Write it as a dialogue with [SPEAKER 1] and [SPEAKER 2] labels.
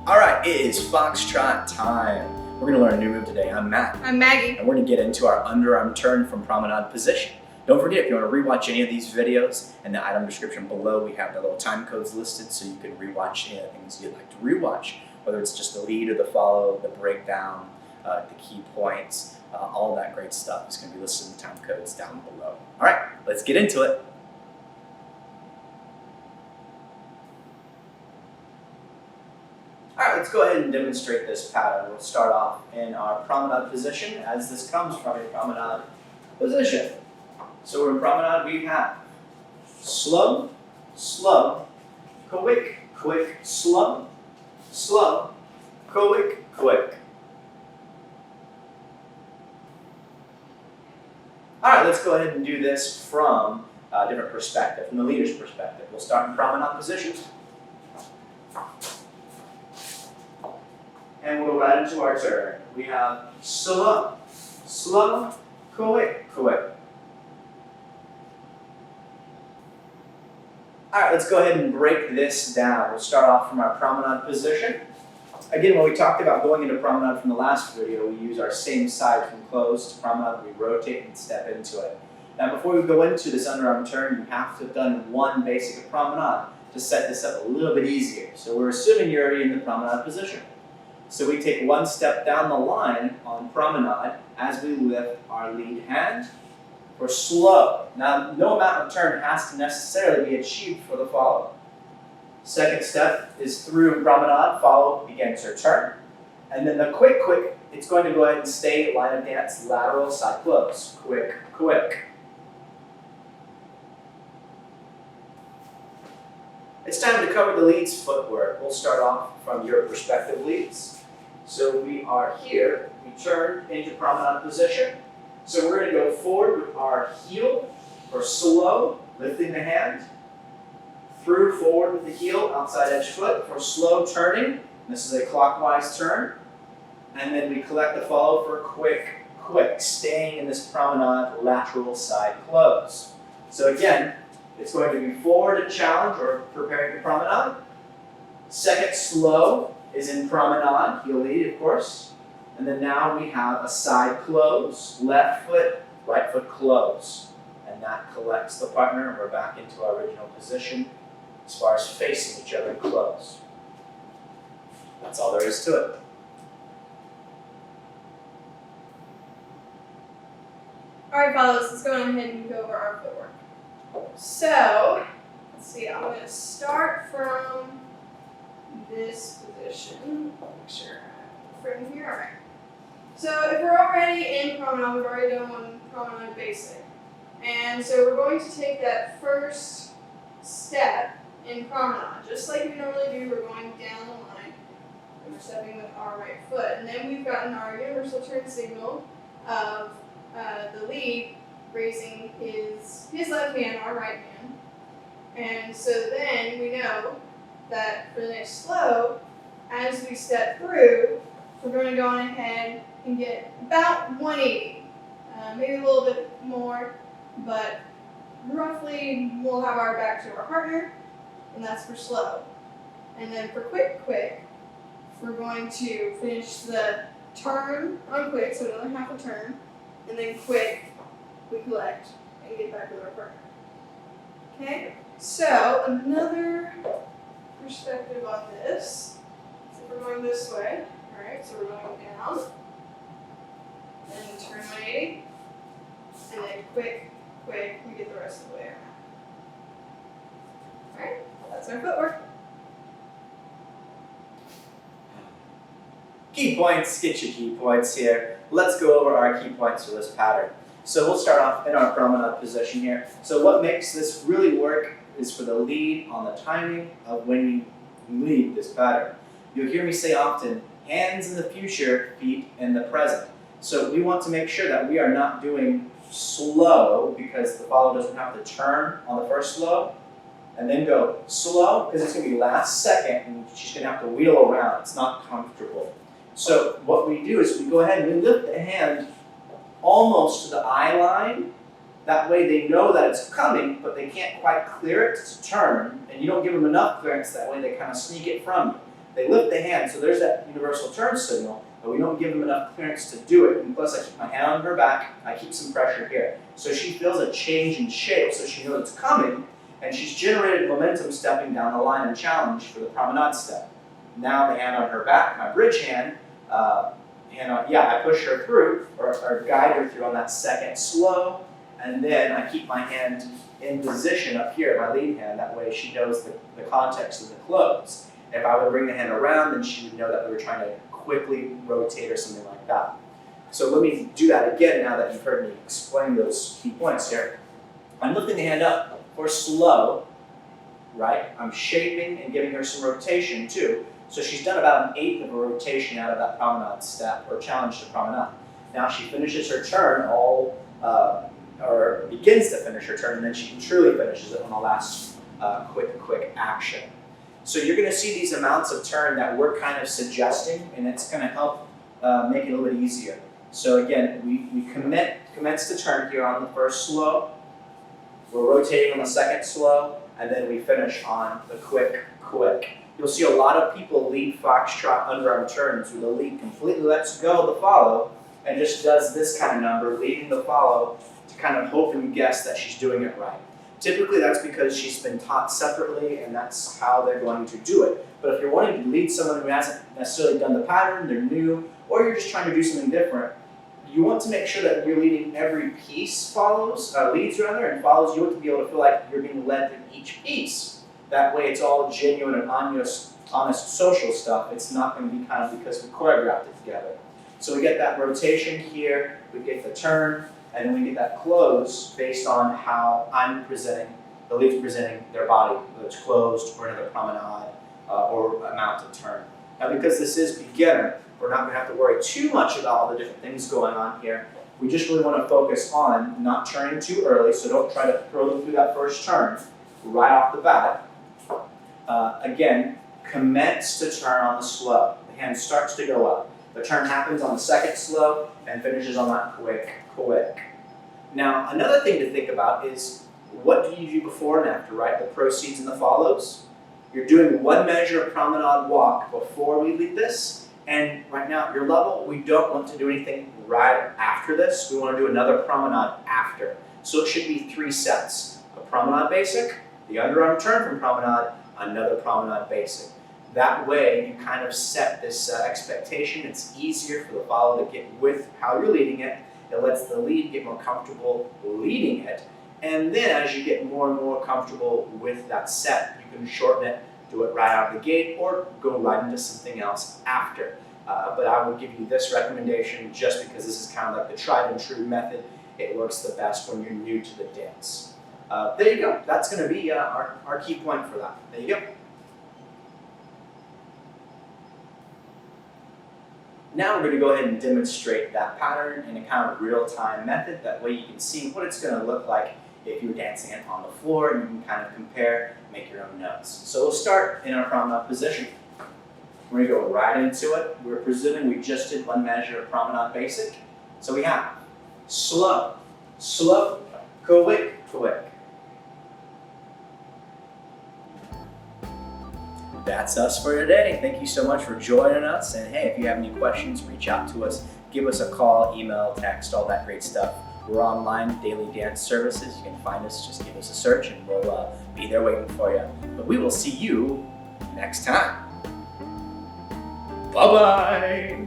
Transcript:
[SPEAKER 1] All right, it is Foxtrot time. We're gonna learn a new move today. I'm Matt.
[SPEAKER 2] I'm Maggie.
[SPEAKER 1] And we're gonna get into our underarm turn from Promenade position. Don't forget, if you wanna rewatch any of these videos, in the item description below, we have the little time codes listed so you can rewatch any of the things you'd like to rewatch, whether it's just the lead or the follow, the breakdown, the key points, all that great stuff is gonna be listed in the time codes down below. All right, let's get into it. All right, let's go ahead and demonstrate this pattern. We'll start off in our promenade position, as this comes from a promenade position. So we're in promenade, we have slow, slow, quick, quick, slow, slow, quick, quick. All right, let's go ahead and do this from a different perspective, from the leader's perspective. We'll start in promenade position. And we'll go right into our turn. We have slow, slow, quick, quick. All right, let's go ahead and break this down. We'll start off from our promenade position. Again, when we talked about going into promenade from the last video, we use our same side from close to promenade. We rotate and step into it. Now, before we go into this underarm turn, you have to have done one basic promenade to set this up a little bit easier. So we're assuming you're already in the promenade position. So we take one step down the line on promenade as we lift our lead hand for slow. Now, no amount of turn has to necessarily be achieved for the follow. Second step is through promenade, follow begins her turn. And then the quick, quick, it's going to go ahead and stay line of dance, lateral, side close. Quick, quick. It's time to cover the leads footwork. We'll start off from your respective leads. So we are here, we turn into promenade position. So we're going to go forward with our heel for slow, lifting the hand. Through forward with the heel, outside edge foot for slow turning. This is a clockwise turn. And then we collect the follow for quick, quick, staying in this promenade lateral side close. So again, it's going to be forward and challenge or preparing to promenade. Second slow is in promenade, heel lead of course. And then now we have a side close, left foot, right foot close. And that collects the partner and we're back into our original position as far as facing each other and close. That's all there is to it.
[SPEAKER 2] All right, follows, let's go ahead and go over our footwork. So, let's see, I'm going to start from this position. Make sure I have the frame here. All right. So, if we're already in promenade, we've already done one promenade basic. And so we're going to take that first step in promenade. Just like we normally do, we're going down the line. And we're stepping with our right foot. And then we've gotten our universal turn signal of the lead raising his left hand, our right hand. And so then we know that for the next slow, as we step through, we're going to go on ahead and get about 180. Maybe a little bit more, but roughly we'll have our back to our partner, and that's for slow. And then for quick, quick, we're going to finish the turn on quick, so another half a turn, and then quick, we collect and get back with our partner. Okay, so another perspective on this. So we're going this way. All right, so we're going down, then turn 180, and then quick, quick, we get the rest of the way around. All right, that's our footwork.
[SPEAKER 1] Key points, get your key points here. Let's go over our key points for this pattern. So we'll start off in our promenade position here. So what makes this really work is for the lead on the timing of when you lead this pattern. You'll hear me say often, hands in the future, feet in the present. So we want to make sure that we are not doing slow because the follow doesn't have to turn on the first slow and then go slow because it's going to be last second and she's going to have to wheel around. It's not comfortable. So what we do is we go ahead and we lift the hand almost to the eye line. That way they know that it's coming, but they can't quite clear it to turn, and you don't give them enough clearance, that way they kind of sneak it from you. they lift the hand, so there's that universal turn signal, but we don't give them enough clearance to do it. And plus I keep my hand on her back, I keep some pressure here. So she feels a change in shape, so she knows it's coming, and she's generated momentum stepping down the line and challenge for the promenade step. Now the hand on her back, my bridge hand, I push her through, or guide her through on that second slow, and then I keep my hand in position up here, my lead hand, that way she knows the context of the close. If I would bring the hand around, then she would know that we were trying to quickly rotate or something like that. So let me do that again now that you've heard me explain those key points here. I'm lifting the hand up for slow, right? I'm shaping and giving her some rotation too. So she's done about 1/8 of a rotation out of that promenade step, or challenge to promenade. Now she finishes her turn or begins to finish her turn, and then she truly finishes it on the last quick action. So you're going to see these amounts of turn that we're kind of suggesting, and it's going to help make it a little bit easier. So again, we commence the turn here on the first slow, we're rotating on the second slow, and then we finish on the quick. You'll see a lot of people lead Foxtrot underarm turns where the lead completely lets go of the follow and just does this kind of number, leading the follow to kind of hope and guess that she's doing it right. Typically that's because she's been taught separately and that's how they're going to do it. But if you're wanting to lead someone who hasn't necessarily done the pattern, they're new, or you're just trying to do something different, you want to make sure that you're leading every piece leads rather, and follows. You want to be able to feel like you're being led through each piece. That way it's all genuine and honest social stuff. It's not going to be kind of because we choreographed it together. So we get that rotation here, we get the turn, and then we get that close based on how I'm presenting, the lead's presenting their body, whether it's closed or another promenade or amount of turn. Now because this is beginner, we're not going to have to worry too much about all the different things going on here. We just really want to focus on not turning too early, so don't try to throw them through that first turn right off the bat. Again, commence to turn on the slow. The hand starts to go up. The turn happens on the second slow and finishes on that quick. Now, another thing to think about is what do you do before and after, right? The proceeds and the follows. You're doing one measure of promenade walk before we lead this, and right now at your level, we don't want to do anything right after this. We want to do another promenade after. So it should be 3 sets. A promenade basic, the underarm turn from promenade, another promenade basic. That way, you kind of set this expectation. It's easier for the follow to get with how you're leading it. It lets the lead get more comfortable leading it. And then as you get more and more comfortable with that set, you can shorten it, do it right out of the gate, or go right into something else after. But I would give you this recommendation just because this is kind of like the tried and true method. It works the best when you're new to the dance. There you go. That's going to be our key point for that. There you go. Now we're going to go ahead and demonstrate that pattern in a kind of real-time method. That way you can see what it's going to look like if you're dancing it on the floor, and you can kind of compare, make your own notes. So we'll start in our promenade position. We're going to go right into it. We're presuming we just did one measure of promenade basic. So we have slow, quick. That's us for today. Thank you so much for joining us. And hey, if you have any questions, reach out to us. Give us a call, email, text, all that great stuff. We're online, daily dance services. You can find us, just give us a search and we'll be there waiting for you. But we will see you next time. Bye-bye.